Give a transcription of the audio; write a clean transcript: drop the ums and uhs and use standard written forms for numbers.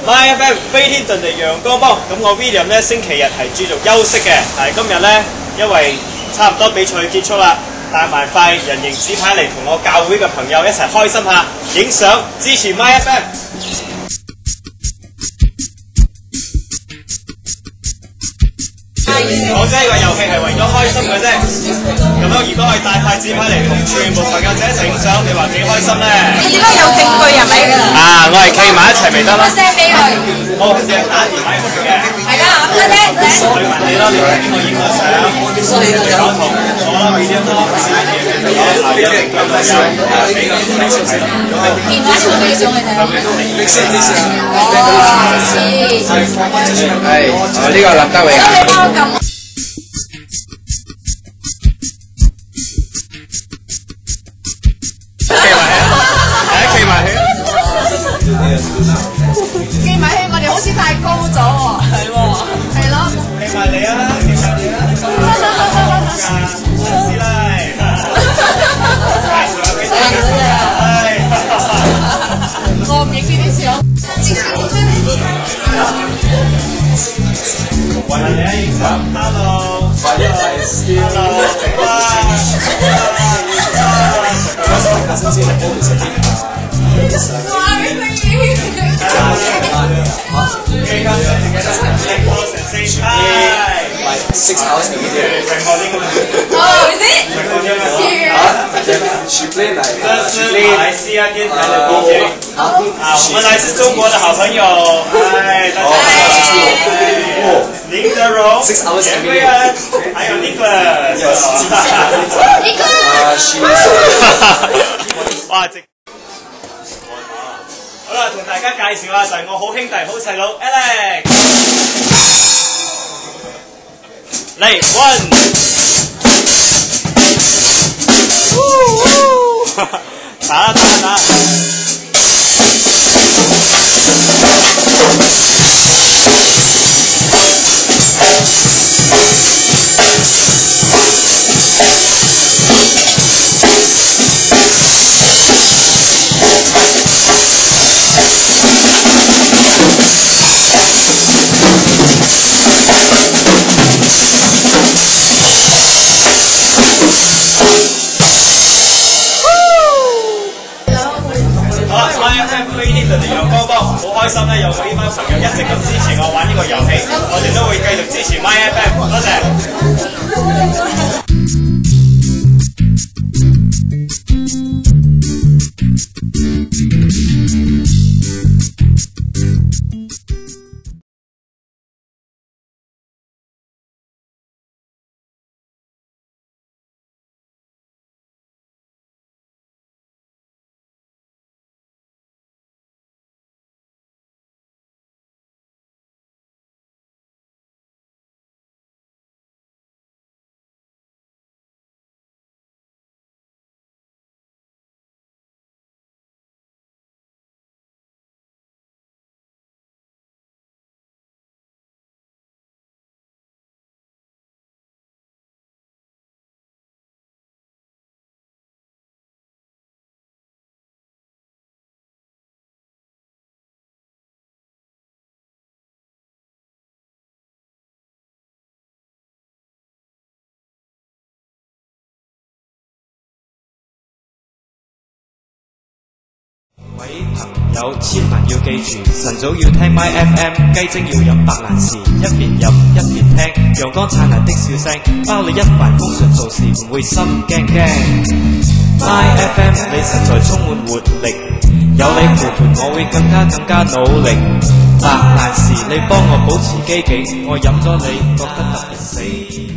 My FM 飛天遁地陽光幫，咁我 William 咧星期日係注重休息嘅，但係今日咧因為差唔多比賽結束啦，帶埋塊人形紙牌嚟同我教會嘅朋友一齊開心下，影相支持 My FM。我知呢個遊戲係為咗開心嘅啫，咁樣如果可以帶塊紙牌嚟同全部朋友仔一齊影相，你話幾開心咧？你點解有證據係咪？啊，我係企埋一齊咪得咯。我 send 俾佢。好，成日打電話嚟嘅。係啦，我聽。你問你咯，你睇邊個影個相？你講同我啦，俾啲咯，俾個電話傳俾上去睇。係，呢個林德榮啊。企埋去，記埋起，我哋好似太高咗喎。係喎，係咯。企埋你啊！企埋你啊！師奶，我唔影呢啲相。為你啊！影相 ，hello， 6 hours a day. Oh, is it? Serious? She played like. 这是马来西亚电台的 DJ 啊，我们来自中国的好朋友，哎，大家好，林德荣、 6 hours a 严 day. 贵恩，还有 Nicholas。哇！好啦，同大家介紹下就係我好兄弟、好細佬 Alex。嚟 one， 打。飛天遁地陽光幫，好開心咧！有我呢班朋友一直咁支持我玩呢個遊戲，我哋都會繼續支持 My FM， 多謝。各位朋友，千萬要記住，晨早要聽 My FM， 雞精要飲白蘭氏，一邊飲一邊聽，陽光燦爛的笑聲，包你一帆風順做事唔會心驚驚。My FM 你實在充滿活力，有你陪伴我會更加努力。白蘭氏你幫我保持機警，我飲咗你覺得特別死。